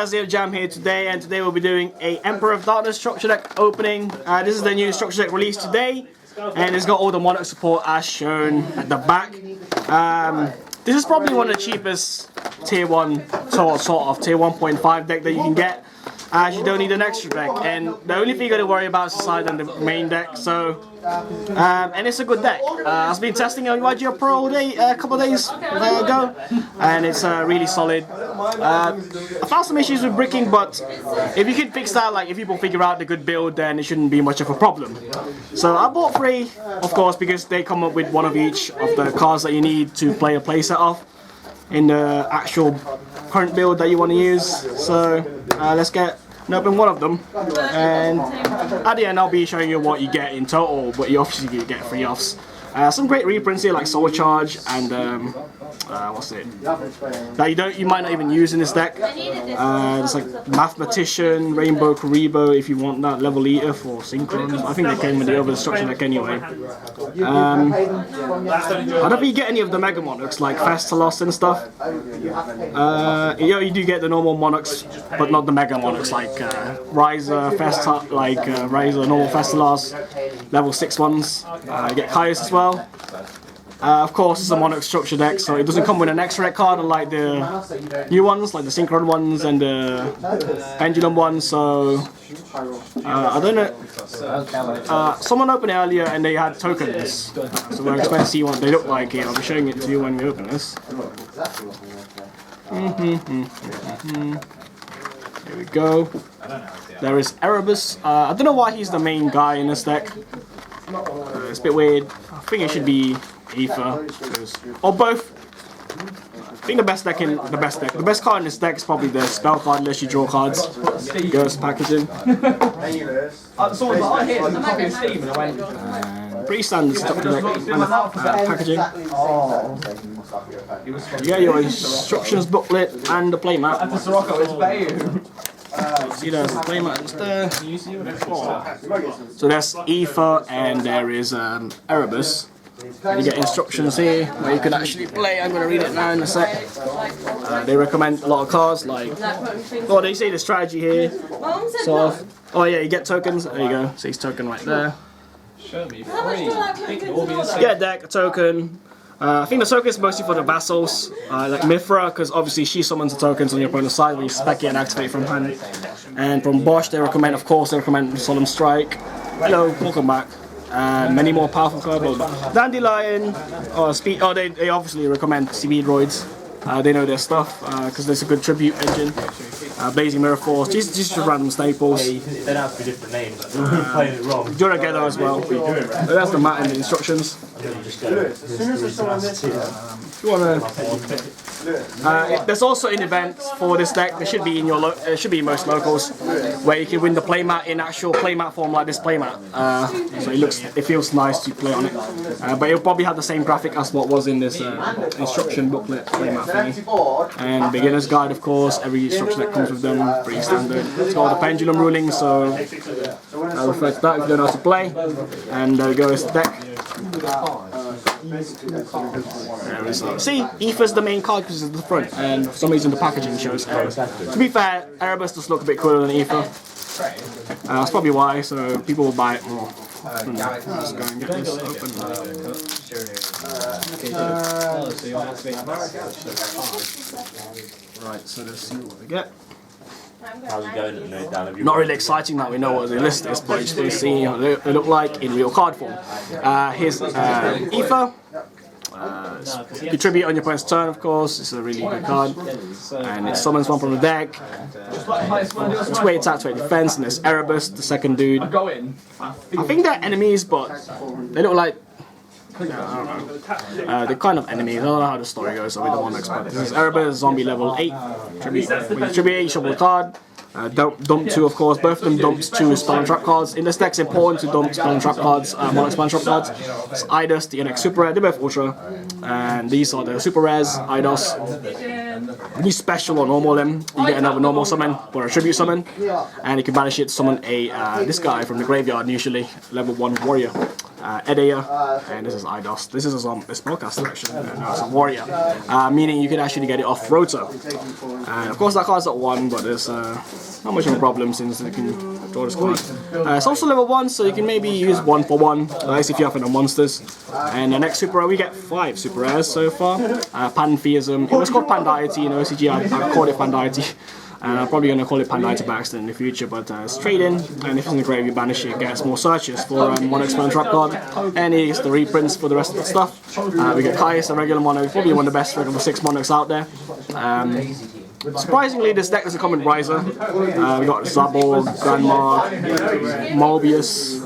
Zero Jam here today, and today we'll be doing a Emperor of Darkness Structure Deck opening. This is the new structure deck released today, and it's got all the Monarch support as shown at the back. This is probably one of the cheapest tier 1, sort of tier 1.5 deck that you can get, as you don't need an extra deck, and the only thing you got to worry about is the side and the main deck. So, and it's a good deck. I've been testing on Yugioh Pro all day, a couple of days ago, and it's really solid. I found some issues with bricking, but if you can fix that, like if people figure out the good build, then it shouldn't be much of a problem. So I bought 3, of course, because they come up with one of each of the cards that you need to play a playset of in the actual current build that you want to use. So let's get and open one of them, and at the end I'll be showing you what you get in total, but you obviously get 3 offs. Some great reprints here like Soul Charge and what's it? That you might not even use in this deck. There's like Mathematician, Rainbow Karibo if you want that, Level Eater for Synchron. I think they came with the other structure deck anyway. I don't think you get any of the Mega Monarchs like Festalos and stuff. You do get the normal Monarchs, but not the Mega Monarchs like Riser, Riser, normal Festalos, level 6 ones. You get Caius as well. Of course, it's a Monarch structure deck, so it doesn't come with an X-Ray card unlike the new ones, like the Synchron ones and the Pendulum ones. So I don't know. Someone opened it earlier and they had tokens, so we're expecting to see what they look like here. I'll be showing it to you when we open this. Here we go. There is Erebus. I don't know why he's the main guy in this deck. It's a bit weird. I think it should be Ehther, or both. I think the best card in this deck is probably the spell card, unless you draw cards. Goes packaging. Pretty standard stuff in the packaging. You get your instructions booklet and the playmat. See, there's the playmat just there. So that's Ehther, and there is Erebus. And you get instructions here where you can actually play. I'm going to read it now in a sec. They recommend a lot of cards, like, well, they say the strategy here. Sort of. Oh yeah, you get tokens. There you go. See his token right there. You get a deck, a token. I think the token is mostly for the vassals, like Mithra, because obviously she summons the tokens on your opponent's side when you spec it and activate from hand. And from Bosch, they recommend Solemn Strike. Hello, welcome back. Many more powerful cards. Dandelion, Speed. Oh, they obviously recommend Speed Droids. They know their stuff because there's a good tribute engine. Blazing Mirror Force, just random staples. They don't have to be different names. Playing it wrong. Juragedo as well. That's the mat and the instructions. If you wanna, there's also an event for this deck. There should be in it should be in most locals, where you can win the playmat in actual playmat form like this playmat. So it feels nice to play on it. But it'll probably have the same graphic as what was in this instruction booklet playmat thingy. And beginner's guide, of course. Every instruction that comes with them, pretty standard. It's got the pendulum ruling, so I'll refer to that if you don't know how to play. And there we go, it's the deck. See, Ehther's the main card because it's at the front, and for some reason the packaging shows Erebus. To be fair, Erebus does look a bit cooler than Ehther. That's probably why, so people will buy it more. Let's go and get this open. Right, so let's see what we get. Not really exciting that we know what the list is, but just to see how they look like in real card form. Here's Ehther. Contribute on your opponent's turn, of course. It's a really good card, and it summons one from the deck. 2 attack, 2 defense, and there's Erebus, the second dude. I think they're enemies, but they look like. I don't know. They're kind of enemies. I don't know how the story goes, so we don't want to expect this. This is Erebus, zombie level 8. Tribute. When you tribute, you shuffle a card. Dump 2, of course. Both of them dumps 2 spell and trap cards. In this deck, it's important to dump spell and trap cards, Monarch spell and trap cards. It's Eidos, the NX Super Rare, they're both Ultra. And these are the Super Rares, Eidos. When you special or normal them, you get another normal summon or a tribute summon. And you can banish it to summon this guy from the graveyard, usually level 1 warrior. Edea, and this is Eidos. This is a spellcaster actually, no, it's a warrior, meaning you can actually get it off rotor. And of course that card's at 1, but there's not much of a problem since you can draw this card. It's also level 1, so you can maybe use 1 for 1, nice if you have no monsters. And the next super rare, we get 5 super rares so far. Pantheism, it was called Pandiety in OCG, I called it Pandiety. And I'm probably going to call it Pandiety by accident in the future, but straight in, and if it's in the grave you banish it, gets more searches for Monarchs trap card, and here's the reprints for the rest of the stuff. We get Caius, a regular Monarch, probably one of the best regular 6 Monarchs out there. Surprisingly, this deck doesn't come with Riser. We got Zabor, Grandma, Mobius,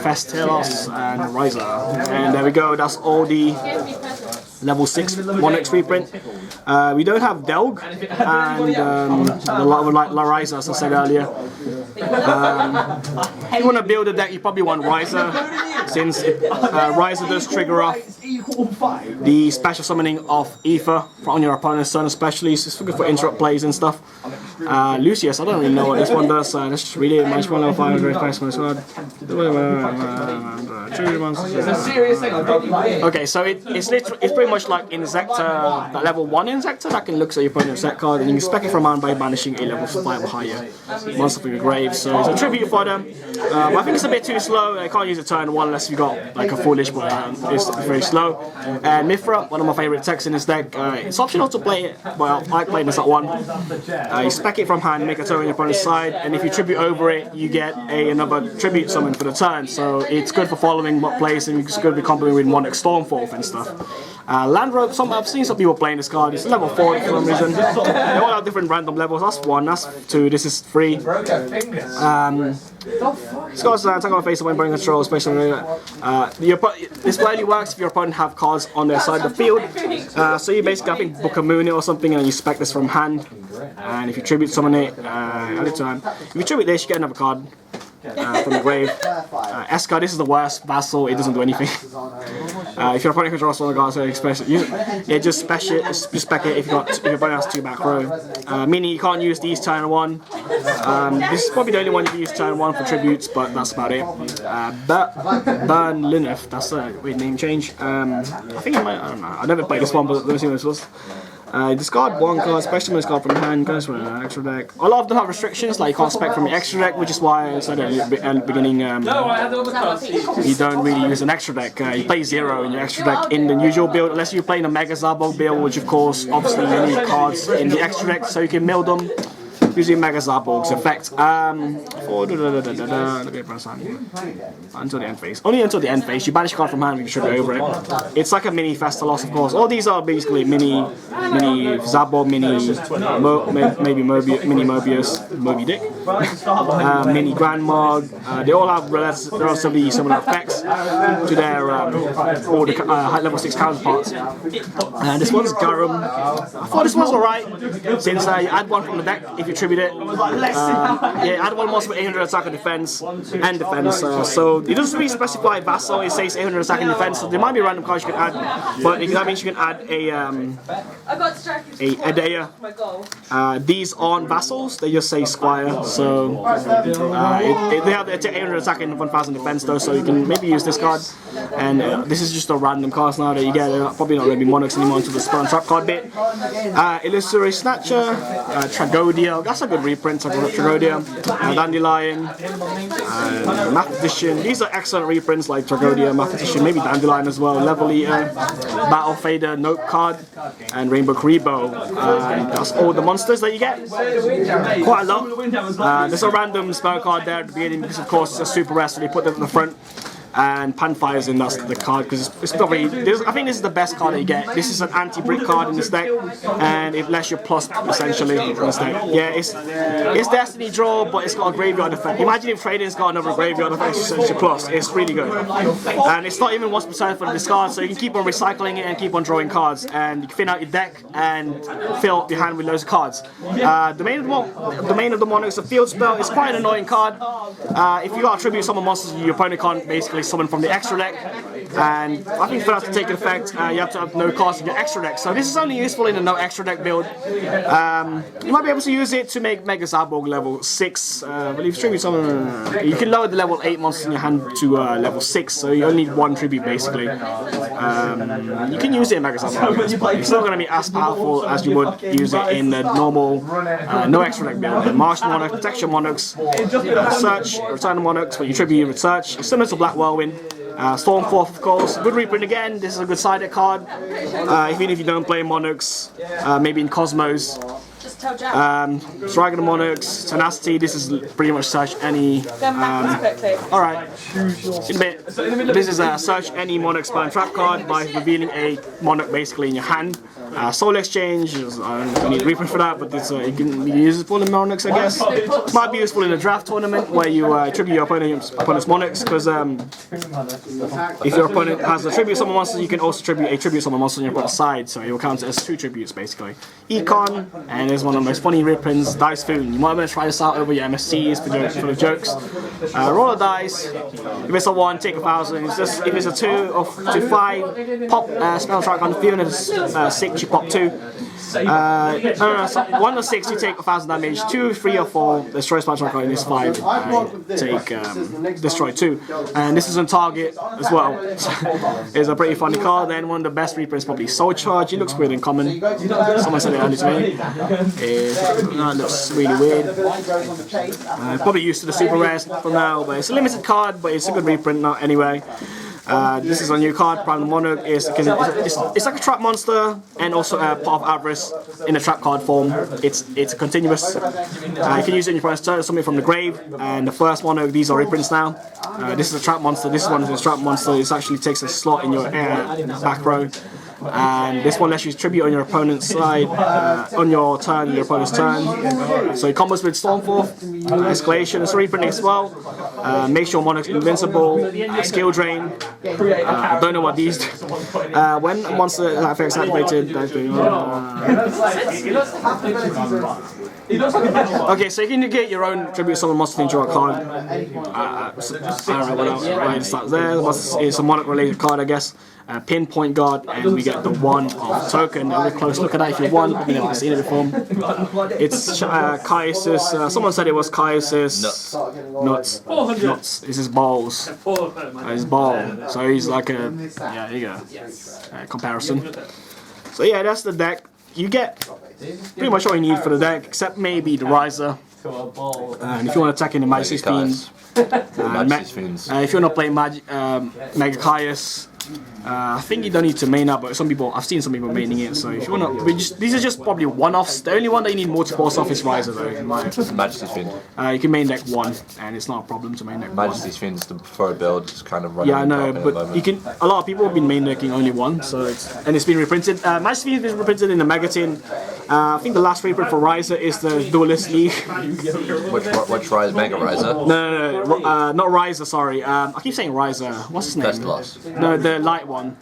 Festelos, and Riser. And there we go, that's all the level 6 Monarchs reprint. We don't have Delg and like Riser, as I said earlier. If you want to build a deck, you probably want Riser, since Riser does trigger off the special summoning of Aether on your opponent's turn, especially. It's good for interrupt plays and stuff. Lucius, I don't really know what this one does. Let's just read it. Match 1 level 5, very fast my sword. Okay, so it's pretty much like Insector, that level 1 Insector that can look at your opponent's set card, and you can spec it from hand by banishing a level 5 or higher monster from your grave. So it's a tribute fodder. But I think it's a bit too slow. I can't use a turn 1 unless you've got like a foolish, but it's very slow. And Mithra, one of my favourite techs in this deck. It's optional to play it, but I like this at 1. You spec it from hand, make a turn on your opponent's side, and if you tribute over it, you get another tribute summon for the turn. So it's good for following what plays, and it's good to be complemented with Monarch Stormforth and stuff. Land Rope, I've seen some people playing this card. It's level 4 for some reason. They all have different random levels. That's 1, that's 2, this is 3. It's got attack on face when bringing control, especially this only works if your opponent have cards on their side of the field. So you basically, I think, book a moon it or something, and you spec this from hand. And if you tribute summon it at a time, if you tribute this, you get another card from the grave. Esca, this is the worst. Vassal, it doesn't do anything. If your opponent controls one of the cards, just spec it if your opponent has 2 back row. Meaning you can't use these turn 1. This is probably the only one you can use turn 1 for tributes, but that's about it. Burn Lineth, that's a weird name change. I think it might, I don't know, I never played this one, but let me see what this was. Discard 1 card, special moves card from hand, goes from an extra deck. A lot of them have restrictions, like you can't spec from your extra deck, which is why I said at the beginning you don't really use an extra deck. You play 0 in your extra deck in the usual build, unless you're playing a Mega Zabog build, which of course, obviously you need cards in the extra deck so you can mill them. Using Mega Zabog's effect. Until the end phase. Only until the end phase. You banish a card from hand, you can trigger over it. It's like a mini Festelos, of course. All these are basically mini Zabog, mini Mobius, Moby Dick, mini Grandma. They all have relatively similar effects to their all the high level 6 counterparts. This one's Garum. I thought this one's alright, since you add 1 from the deck if you tribute it. Add 1 monster with 800 attack and defense. So it doesn't really specify Vassal, it says 800 attack and defense, so there might be random cards you can add, but that means you can add a Edea. These aren't Vassals, they just say Squire, so they have 800 attack and 1000 defense though, so you can maybe use this card. And this is just a random card now that you get. They're probably not going to be Monarchs anymore until the spell and trap card bit. Illusory Snatcher, Tragodia, that's a good reprint. Tragodia, Dandelion, Mathematician. These are excellent reprints like Tragodia, Mathematician, maybe Dandelion as well. Level Eater, Battle Fader, Note card, and Rainbow Karibo. That's all the monsters that you get. Quite a lot. There's a random spell card there at the beginning because, of course, it's a super rare, so they put them at the front. And Panfire's in, that's the card, because it's probably, I think this is the best card that you get. This is an anti-brick card in this deck, and it lets you plus essentially in this deck. Yeah, it's Destiny Draw, but it's got a graveyard effect. Imagine if Trading's got another graveyard effect, it's your plus. It's really good. And it's not even once per turn for the discard, so you can keep on recycling it and keep on drawing cards, and you can thin out your deck and fill up your hand with loads of cards. Domain of the Monarchs, a field spell, it's quite an annoying card. If you got to tribute summon monsters, your opponent can't basically summon from the extra deck, and I think for that to take effect, you have to have no cards in your extra deck. So this is only useful in a no extra deck build. You might be able to use it to make Mega Cyborg level 6. I believe tribute summon. You can lower the level 8 monsters in your hand to level 6, so you only need 1 tribute basically. You can use it in Mega Cyborg. It's not going to be as powerful as you would use it in the normal no extra deck build. Martial Monarchs, Protection Monarchs, Search, Return Monarchs. When you tribute, you search. It's similar to Black Whirlwind. Stormforth, of course. Good reprint again. This is a good sided card. Even if you don't play Monarchs, maybe in Cosmos. Dragon Monarchs, Tenacity. This is pretty much search any. Alright. This is search any Monarch spell trap card by revealing a Monarch basically in your hand. Soul Exchange, I don't need a reprint for that, but this, you can be useful in Monarchs, I guess. It might be useful in a draft tournament where you tribute your opponent's Monarchs, because if your opponent has a tribute summon monster, you can also tribute a tribute summon monster on your opponent's side, so it will count as 2 tributes basically. Econ, and there's one of the most funny reprints, Dice Foon. You might want to try this out over your MSCs for the jokes. Roll a dice. If it's a 1, take 1,000. It's just if it's a 2 to 5, pop spell track on the field, and if it's 6, you pop 2. 1 to 6, you take 1,000 damage. 2, 3, or 4, destroy spell track on this 5. Take destroy 2. And this is on target as well. It's a pretty funny card. Then one of the best reprints probably Soul Charge. It looks weird and common. Someone said it earlier to me. It looks really weird. Probably used to the super rares for now, but it's a limited card, but it's a good reprint now anyway. This is a new card. Prime Monarch is it's like a trap monster and also a part of Avarice in a trap card form. It's continuous. You can use it in your opponent's turn, something from the grave. And the first Monarch, these are reprints now. This is a trap monster. This one is a trap monster. This actually takes a slot in your back row. And this one lets you tribute on your opponent's side, on your turn, your opponent's turn. So it combos with Stormforth, Escalation, it's reprinting as well. Make sure Monarch's invincible, Skill Drain. I don't know what these do. When a monster effects activated, okay, so you can get your own tribute summon monster into a card. I don't know what else. Right, it starts there. It's a Monarch related card, I guess. Pinpoint Guard, and we get the 1 of token. A close look at that if you want. I've never seen it before. It's Caius's. Someone said it was Caius's nuts. This is balls. His ball. So he's like a there you go. Comparison. So yeah, that's the deck. You get pretty much all you need for the deck, except maybe the Riser. And if you want to attack in the Majesty's Fiends, if you want to play Mega Caius, I think you don't need to main up, but I've seen some people maining it. So if you want to, these are just probably one-offs. The only one that you need multiple off is Riser though. Majesty's Fiend. You can main deck 1, and it's not a problem to main deck 1. Majesty's Fiend is the preferred build. It's kind of running. Yeah, I know, but you can. A lot of people have been main decking only 1, so it's been reprinted. Majesty's Fiend is reprinted in the Megatin. I think the last reprint for Riser is the Duelist League. Which Riser? Mega Riser? No, not Riser. Sorry, I keep saying Riser. What's his name? Festelos. No, the light one.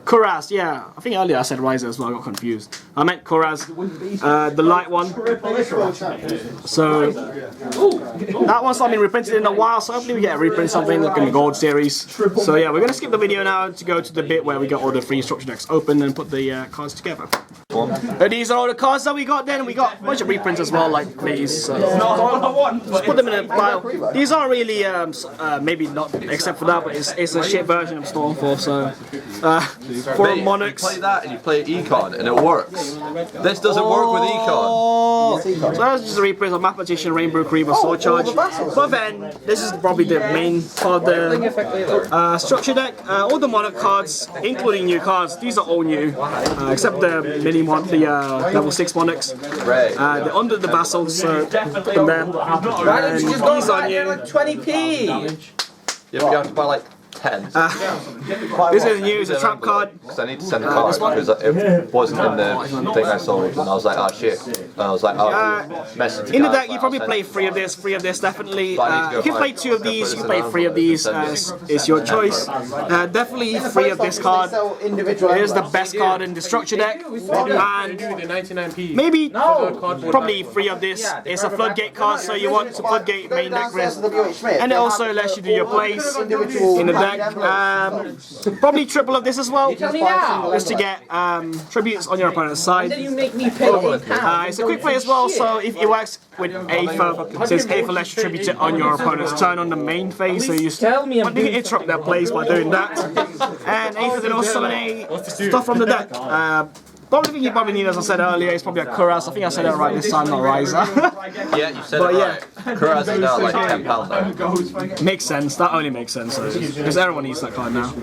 Kuraz, yeah. I think earlier I said Riser as well, I got confused. I meant Kuraz, the light one. So, that one's not been reprinted in a while, so hopefully we get a reprint something like in the Gold series. So yeah, we're going to skip the video now to go to the bit where we got all the 3 structure decks open and put the cards together. These are all the cards that we got then. We got a bunch of reprints as well, like these. So. Just put them in a pile. These aren't really, maybe not, except for that, but it's a shit version of Stormforth, so. For Monarchs. You play that and you play Econ and it works. This doesn't work with Econ. So that's just a reprint of Mathematician, Rainbow Creeper, Sword Charge. But then, this is probably the main part of the structure deck. All the Monarch cards, including new cards, these are all new. Except the level 6 Monarchs. They're under the Vassal, so put them there. And these are new. 20p! You have to buy like 10. This is new, it's a trap card. Because I need to send a card because it wasn't in the thing I sold and I was like, oh shit. I was like, message in the deck, you probably play 3 of this definitely. You can play 2 of these, you can play 3 of these, it's your choice. Definitely 3 of this card. It is the best card in the structure deck. And maybe, probably 3 of this. It's a floodgate card, so you want to floodgate main deck risk. And it also lets you do your plays in the deck. Probably triple of this as well, just to get tributes on your opponent's side. It's a quick play as well, so if it works with Ehther, since Ehther lets you tribute it on your opponent's turn on the main phase, so you can interrupt their plays by doing that. And Ehther then also stuff from the deck. Probably thing you probably need, as I said earlier, is probably a Kuras. I think I said that right this time, not Riser. Yeah, you said it right. Kuras is now like £10 though. Makes sense, that only makes sense, because everyone needs that card now.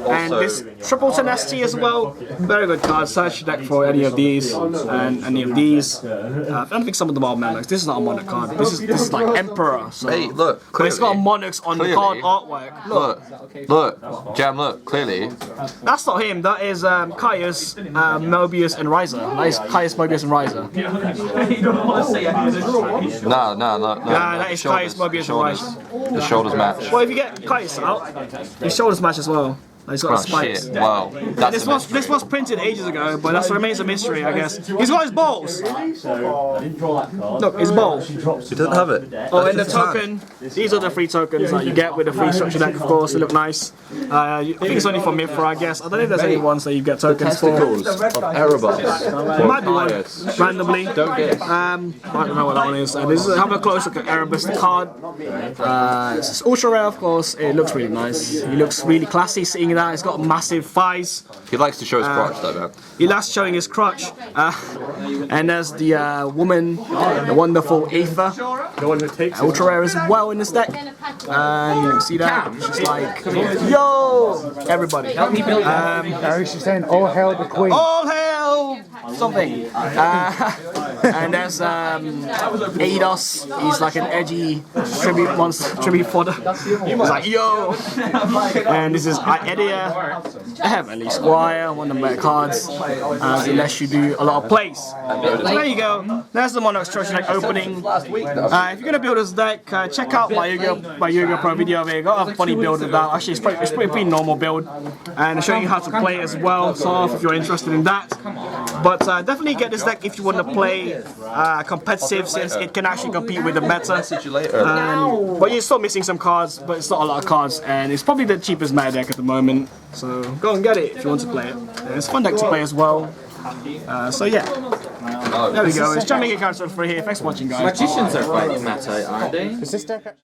And this triple tenacity as well, very good card. Search your deck for any of these and any of these. I don't think some of them are Monarchs. This is not a Monarch card. This is like Emperor. So. Hey, look, but it's got Monarchs on the card artwork. Look, Jam, look, clearly. That's not him, that is Caius, Mobius and Riser. That is Caius, Mobius and Riser. No. That is Caius, Mobius and Riser. The shoulders match. Well, if you get Caius out, his shoulders match as well. He's got the spikes. Shit. Wow. This was printed ages ago, but that remains a mystery, I guess. He's got his balls! Look, his balls. He doesn't have it. Oh, and the token. These are the free tokens that you get with the free structure deck, of course. They look nice. I think it's only for Mithra, I guess. I don't know if there's any ones that you get tokens for. Of Erebus. Might be one, randomly. Don't guess. I don't know what that one is. Have a close look at Erebus, the card. It's ultra rare, of course. It looks really nice. He looks really classy sitting in that. He's got massive thighs. He likes to show his crotch though, man. He likes showing his crotch. And there's the woman, the wonderful Ehther. Ultra rare as well in this deck. And you can see that. She's like, yo! Everybody. Help me build She's saying, all hail the queen. all hail! Something. And there's Eidos. He's like an edgy tribute fodder. He's like, yo! And this is Edea. I have at least Squire, one of the better cards. It lets you do a lot of plays. So there you go. There's the Monarchs Structure Deck opening. If you're gonna build this deck, check out my Yugioh Pro video. They got a funny build of that. Actually, it's pretty normal build, and I'm showing you how to play it as well. So if you're interested in that, but definitely get this deck if you want to play competitive, since it can actually compete with the meta. But you're still missing some cards, but it's not a lot of cards, and it's probably the cheapest meta deck at the moment. So go and get it if you want to play it. It's a fun deck to play as well. So yeah, there we go. It's Jamming Accounts for free here. Thanks for watching, guys. Magicians are quite meta, aren't they? Is this deck